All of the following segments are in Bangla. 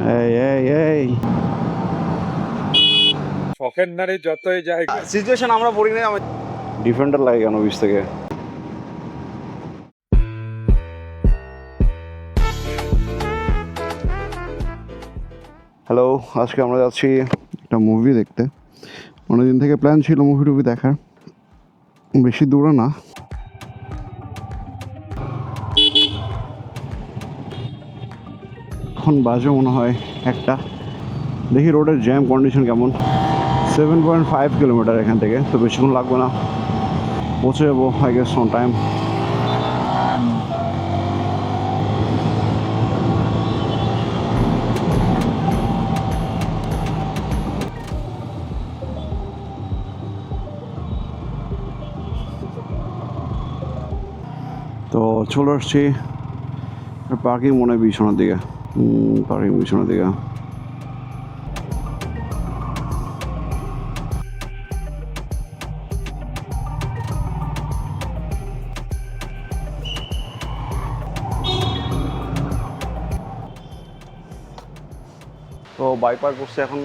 এই এই এই শখের নারী যতই যাই সিচুয়েশন আমরা পড়ি না। ডিফেন্ডার লাগে কেন বিচ থেকে? হ্যালো, আজকে আমরা যাচ্ছি একটা মুভি দেখতে। অনেকদিন থেকে প্ল্যান ছিল মুভি দেখার, বেশি দূরে না। এখন বাজে মনে হয় একটা। দেখি রোডের জ্যাম কন্ডিশন কেমন। 7.5 কিলোমিটার এখান থেকে, তো বেশিক্ষণ লাগবে না, পৌঁছে যাবো আই গেস অন টাইম। তো চলে আসছি পার্কিং মনে হয় বিছানার দিকে। পার্কিং বিছানার দিকে। তো বাইক পার্ক করছে, এখন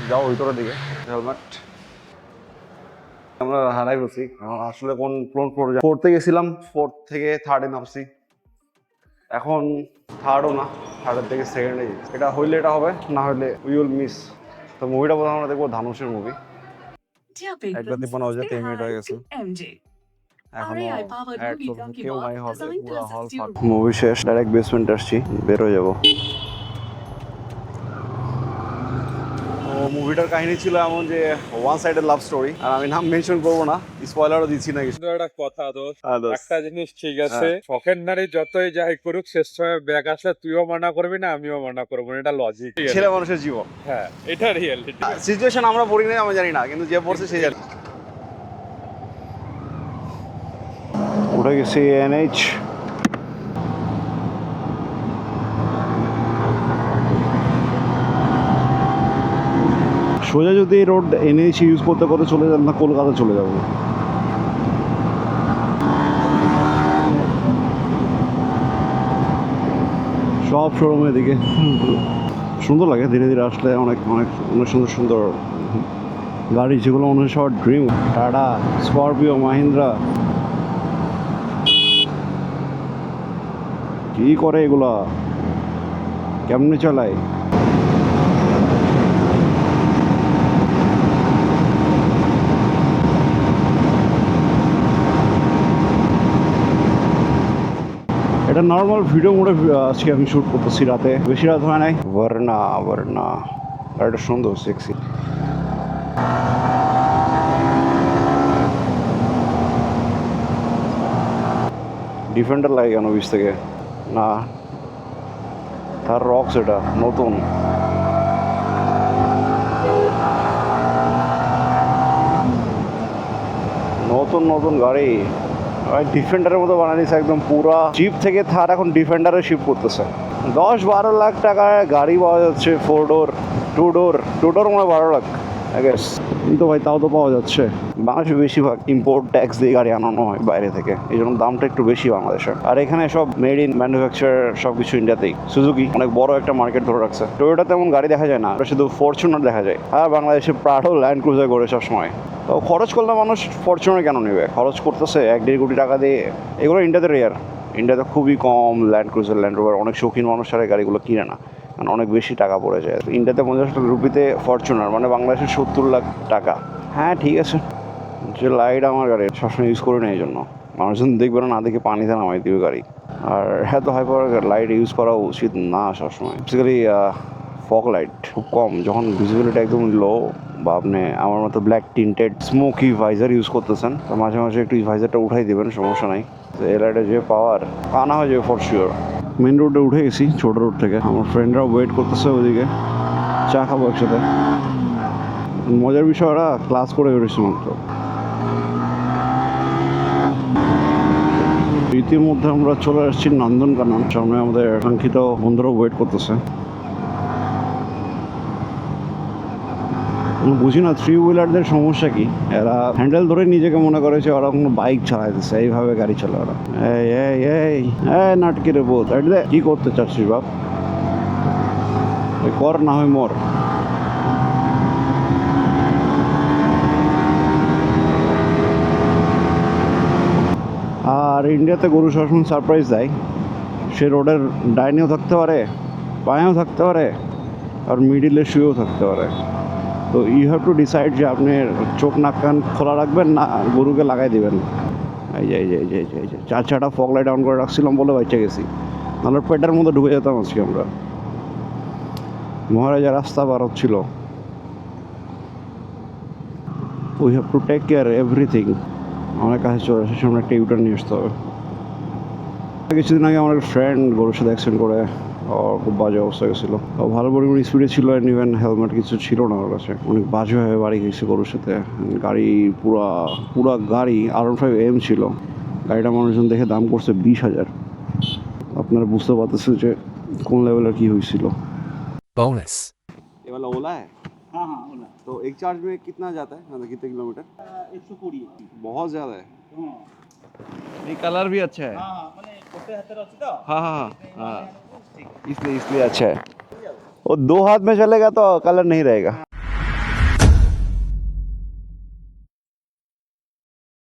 যাও ভিতরের দিকে। হেলমেট আমরা হারাই বলছি, আসলে কোন ফ্লোরে পড়তে গেছিলাম, 4 থেকে 3-এ নামছি। এখন 3ও না, 3-এর থেকে 2ন্ডে। এটা হইলে এটা হবে, না হলে উই উইল মিস। তো মুভিটা বোধহয় আমরা দেখবো ধানুষের মুভি। একবার দেখবো না, 3 মিনিট হয়ে গেছে এখনো অ্যাড চলছে, কেউ নাই হলে, পুরো হল ফাঁকা। মুভি শেষ, ডাইরেক্ট বেসমেন্ট আসছি, বের হয়ে যাবো। মুভিটার কাহিনী ছিল এমন যে ওয়ান সাইডের লাভ স্টোরি, আর আমি নাম মেনশন করবো না, স্পয়লারও দিচ্ছি না কিছু। একটা কথা দোস্ত, দোস্ত। একটা জিনিস ঠিক আছে, শখের নারী যতই যাই করুক, শেষ সময় ব্যাগ আসলে তুইও মানা করবি না, আমিও মানা করবো না, এটা লজিক। ছেলে মানুষের জীবন, হ্যাঁ, এটা রিয়েলিটি। সিচুয়েশন আমরা পড়ি না, আমি জানি না, কিন্তু যে পড়ছে সে জানি। উঠে গেছি এনএইচ। সোজা যদি রোড এনএইচ ইউজ করতে করতে চলে যান না, কলকাতা চলে যাবো। সব শোরুমের দিকে সুন্দর লাগে, ধীরে ধীরে আসলে অনেক অনেক অনেক সুন্দর সুন্দর গাড়ি, যেগুলো মনে হয় সবার ড্রিম। Tata, Scorpio, Mahindra. কি করে এগুলা, কেমনে চালায়? এটা নর্মাল ভিডিও মোডে আজকে আমি শ্যুট করতেছি রাতে, বেশি রাত হয় নাই। ভার্না ভার্না, আর এটা সুন্দর সেক্সি। ডিফেন্ডার লাগে কেন বিচ থেকে? না, তার রক্স, এটা নতুন। নতুন নতুন গাড়ি ডিফেন্ডারের মতো বানানিছে একদম, পুরা জিপ থেকে থার এখন ডিফেন্ডারে শিফট করতেছে। 10-12 লাখ টাকায় গাড়ি পাওয়া যাচ্ছে, 4 ডোর 2 ডোর 2 ডোর মনে হয় 12 লাখ আই গেস। কিন্তু ভাই তাও তো পাওয়া যাচ্ছে। বাংলাদেশে বেশিরভাগ ইম্পোর্ট ট্যাক্স দিয়ে গাড়ি আনানো হয় বাইরে থেকে, এই জন্য দামটা একটু বেশি বাংলাদেশে। আর এখানে সব মেড ইন ম্যানুফ্যাকচার, সব কিছু ইন্ডিয়াতেই। সুজুকি অনেক বড় একটা মার্কেট ধরে রাখছে। টয়োটা তেমন গাড়ি দেখা যায় না, শুধু ফরচুনার দেখা যায়। আর বাংলাদেশে প্রাডো, ল্যান্ড ক্রুজার করে সবসময়। তো খরচ করলে মানুষ ফরচুনার কেন নেবে? খরচ করতেছে 1-1.5 কোটি টাকা দিয়ে। এগুলো ইন্ডিয়াতে রেয়ার, ইন্ডিয়াতে খুবই কম ল্যান্ড ক্রুজার, ল্যান্ড রোভার। অনেক শৌখিন মানুষ আর গাড়িগুলো কিনে না, কারণ অনেক বেশি টাকা পড়ে যায়। ইন্ডিয়াতে 50 লাখ রুপিতে ফরচুনার, মানে বাংলাদেশের 70 লাখ টাকা। হ্যাঁ ঠিক আছে, যে লাইট আমার গাড়ি সবসময় ইউজ করে না, এই জন্য মানুষজন দেখবে না, দেখে পানিতে নামাই দিবে গাড়ি। আর এত হাই পাওয়ার লাইট ইউজ করা উচিত না সবসময়। বেসিক্যালি ফগ লাইট খুব কম, যখন ভিজিবিলিটি একদম লো, বা আপনি আমার মতো black tinted smoky visor use করতেছেন, তো মাঝে মাঝে একটু ভাইজারটা উঠাই দেবেন, সমস্যা নাই। এই লাইটে যে পাওয়ার আনা হয়ে যাবে ফর শিওর। মেন রোডে উঠে গেছি, ছোটো রোড থেকে। আমার ফ্রেন্ডরাও ওয়েট করতেছে ওইদিকে, চা খাবো একসাথে। মজার বিষয়, ওরা ক্লাস করে বেরোচ্ছে মাত্র। ইতিমধ্যে আমরা চলে আসছি নন্দনকানন, সামনে আমাদের কাঙ্ক্ষিত বন্ধুরা ওয়েট করতেছে। বুঝি না 3 হুইলারদের সমস্যা কি, এরা হ্যান্ডেল ধরে নিজেকে মনে করে যে ওরা কোনো বাইক চালাইতেছে, এইভাবে গাড়ি চালায় ওরা। এই এই এই এই নাটকের বোধ কি করতে চাচ্ছিস বাপ? কর না হয় মর। আর ইন্ডিয়াতে গরু সবসময় সারপ্রাইজ দেয়, সে রোডের ডাইনেও থাকতে পারে, বাঁয়েও থাকতে পারে, আর মিডিলে শুয়েও থাকতে পারে। তো ইউ হ্যাভ টু ডিসাইড যে আপনি চোখ নাক কান খোলা রাখবেন না গরুকে লাগাই দিবেন। এই যে চার চারটা ফগ লাইট অন করে রাখছিলাম বলে বাচ্চা গেছি, নাহলে পেটের মধ্যে ঢুকে যেতাম আজকে আমরা। মহারাজা রাস্তা বার হচ্ছিল। We have to take care everything. আমার কাছে চলে এসে সামনে একটা ইউটার নিয়ে আসতে হবে। কিছুদিন আগে আমার ফ্রেন্ড গরুর সাথে অ্যাক্সিডেন্ট করে, ওর খুব বাজে অবস্থা গেছিলো। ও ভালো পরিমাণ স্পিডে ছিল, অ্যান্ড ইভেন হেলমেট কিছু ছিল না ওর কাছে। অনেক বাজে হয়ে বাড়ি গেছে গরুর সাথে। গাড়ি পুরা গাড়ি R15M ছিল। গাড়িটা মানুষজন দেখে দাম করছে 20,000। আপনারা বুঝতে পারতেছে যে কোন লেভেলের কি হয়েছিল। Bonus. ये वाला ओला है? हाँ हाँ ओला तो एक चार्ज में कितना जाता है, मतलब कितने किलोमीटर? 120 बहुत ज़्यादा है। हाँ ये कलर भी अच्छा है। हाँ মানে করতে হাতের আছে তো हाँ हाँ हाँ, इसलिए अच्छा है। वो दो हाथ में चलेगा तो कलर नहीं रहेगा।